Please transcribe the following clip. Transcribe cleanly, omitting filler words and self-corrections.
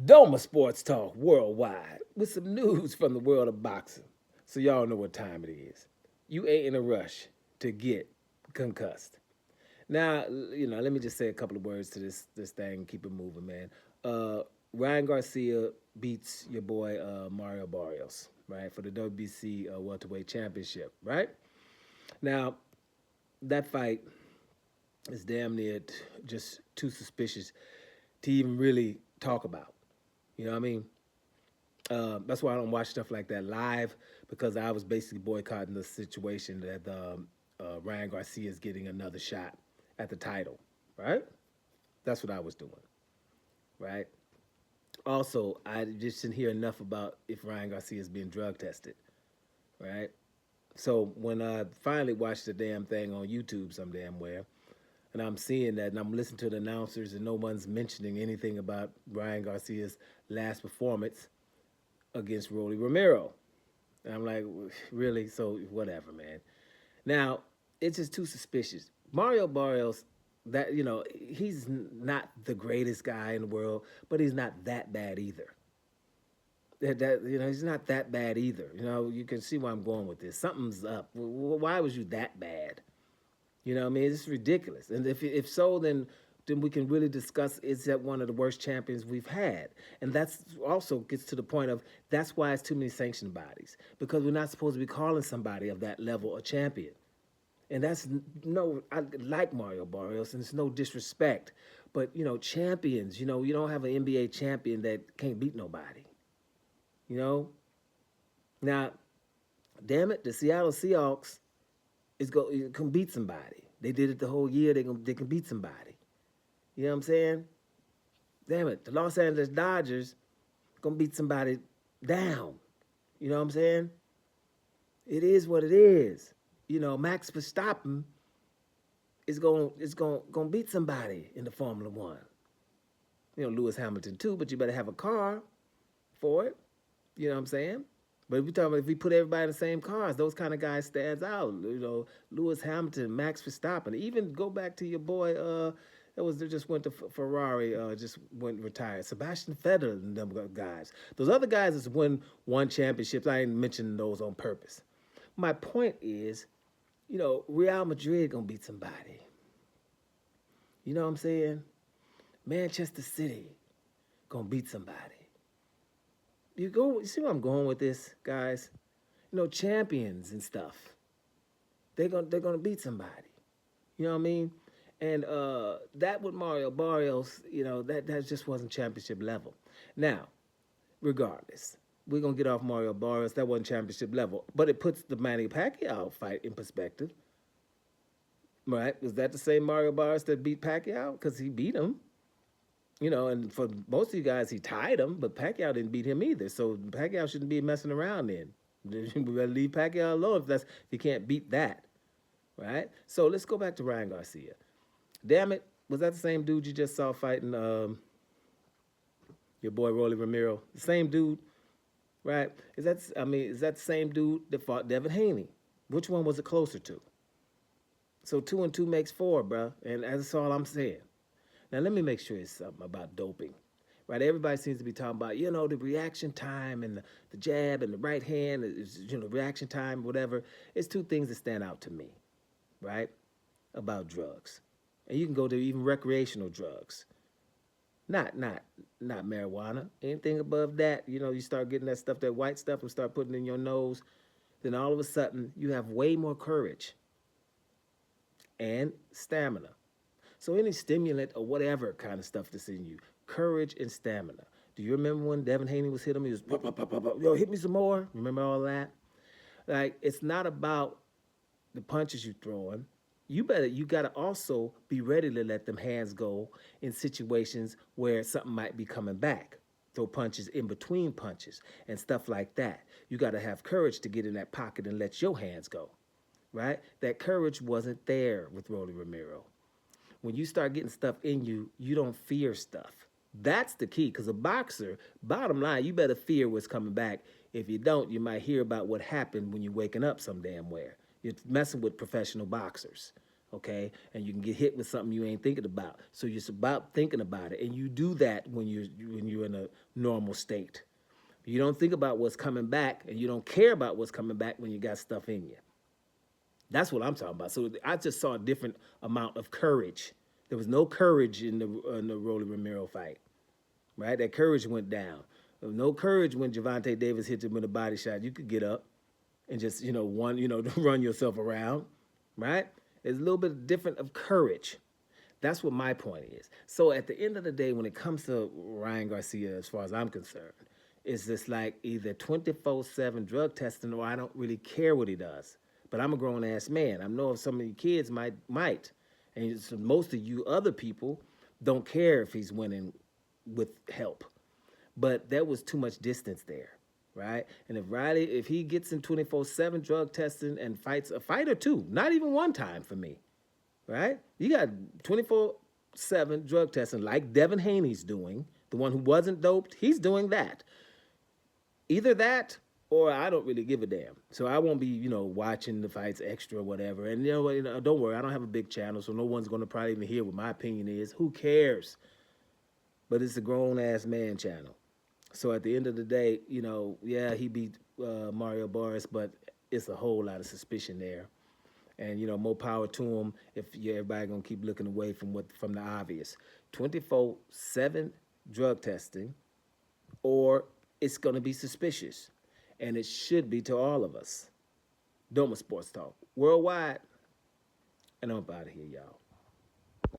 Doma Sports Talk worldwide with some news from the world of boxing. So y'all know what time it is. You ain't in a rush to get concussed. Now, let me just say a couple of words to this thing and keep it moving, man. Uh, Ryan Garcia beats your boy Mario Barrios, right, for the WBC welterweight championship, right? Now, that fight is damn near just too suspicious to even really talk about. You know what I mean? That's why I don't watch stuff like that live because I was basically boycotting the situation that Ryan Garcia is getting another shot at the title, right? That's what I was doing, right? Also, I just didn't hear enough about if Ryan Garcia is being drug tested, right? So when I finally watched the damn thing on YouTube some damn where, and I'm seeing that and I'm listening to the announcers and no one's mentioning anything about Ryan Garcia's last performance against Rolly Romero. And I'm like, really? So whatever, man. Now, it's just too suspicious. Mario Barrios, that he's not the greatest guy in the world, but he's not that bad either. He's not that bad either. You can see where I'm going with this. Something's up. Why was you that bad? You know what I mean? It's ridiculous. And if so, then we can really discuss is that one of the worst champions we've had. And that's also gets to the point of that's why it's too many sanctioned bodies. Because we're not supposed to be calling somebody of that level a champion. And that's no, I like Mario Barrios, and it's no disrespect. But, champions, you don't have an NBA champion that can't beat nobody. You know? Now, damn it, the Seattle Seahawks can beat somebody. They did it the whole year. They can beat somebody. You know what I'm saying? Damn it, the Los Angeles Dodgers gonna beat somebody down. You know what I'm saying? It is what it is. Max Verstappen is gonna beat somebody in the Formula One. Lewis Hamilton too, but you better have a car for it. You know what I'm saying? But if we put everybody in the same cars, those kind of guys stands out. Lewis Hamilton, Max Verstappen. Even go back to your boy, they just went to Ferrari, just went retired. Sebastian Vettel and them guys. Those other guys that's won championships. I ain't mentioning those on purpose. My point is, Real Madrid gonna beat somebody. You know what I'm saying? Manchester City gonna beat somebody. You see where I'm going with this, guys? Champions and stuff. They're gonna beat somebody. You know what I mean? And that with Mario Barrios, that just wasn't championship level. Now, regardless, we're gonna get off Mario Barrios. That wasn't championship level, but it puts the Manny Pacquiao fight in perspective. Right? Was that the same Mario Barrios that beat Pacquiao? Because he beat him. And for most of you guys, he tied him, but Pacquiao didn't beat him either. So Pacquiao shouldn't be messing around then. We better leave Pacquiao alone if you can't beat that, right? So let's go back to Ryan Garcia. Damn it, was that the same dude you just saw fighting your boy Rolly Romero? The same dude, right? Is that the same dude that fought Devin Haney? Which one was it closer to? So 2 and 2 makes 4, bro, and that's all I'm saying. Now, let me make sure it's something about doping, right? Everybody seems to be talking about, the reaction time and the jab and the right hand, reaction time, whatever. It's 2 things that stand out to me, right, about drugs. And you can go to even recreational drugs. Not marijuana. Anything above that, you start getting that stuff, that white stuff, and start putting it in your nose, then all of a sudden you have way more courage and stamina. So any stimulant or whatever kind of stuff that's in you, courage and stamina. Do you remember when Devin Haney was hitting him? He was, pop, pop, pop, pop, yo, hit me some more. Remember all that? Like, it's not about the punches you throwing. You got to also be ready to let them hands go in situations where something might be coming back. Throw punches in between punches and stuff like that. You got to have courage to get in that pocket and let your hands go, right? That courage wasn't there with Rolly Romero. When you start getting stuff in you, you don't fear stuff. That's the key, because a boxer, bottom line, you better fear what's coming back. If you don't, you might hear about what happened when you're waking up some damn where. You're messing with professional boxers, okay? And you can get hit with something you ain't thinking about. So it's about thinking about it, and you do that when you're in a normal state. You don't think about what's coming back, and you don't care about what's coming back when you got stuff in you. That's what I'm talking about. So I just saw a different amount of courage. There was no courage in the Rolly Romero fight, right? That courage went down. There was no courage when Javante Davis hit him with a body shot. You could get up and just run yourself around, right? There's a little bit different of courage. That's what my point is. So at the end of the day, when it comes to Ryan Garcia, as far as I'm concerned, it's just like either 24/7 drug testing or I don't really care what he does. But I'm a grown ass man. I know some of you kids might, and so most of you other people don't care if he's winning with help. But there was too much distance there, right? And if he gets in 24/7 drug testing and fights a fight or two, not even one time for me, right? You got 24/7 drug testing like Devin Haney's doing, the one who wasn't doped, he's doing that. Either that or I don't really give a damn. So I won't be, watching the fights extra or whatever. And don't worry, I don't have a big channel, so no one's going to probably even hear what my opinion is. Who cares? But it's a grown ass man channel. So at the end of the day, yeah, he beat Mario Barrios, but it's a whole lot of suspicion there. And more power to him if everybody gonna keep looking away from the obvious. 24/7 drug testing, or it's gonna be suspicious, and it should be to all of us. Doma Sports Talk worldwide, and I'm out of here, y'all.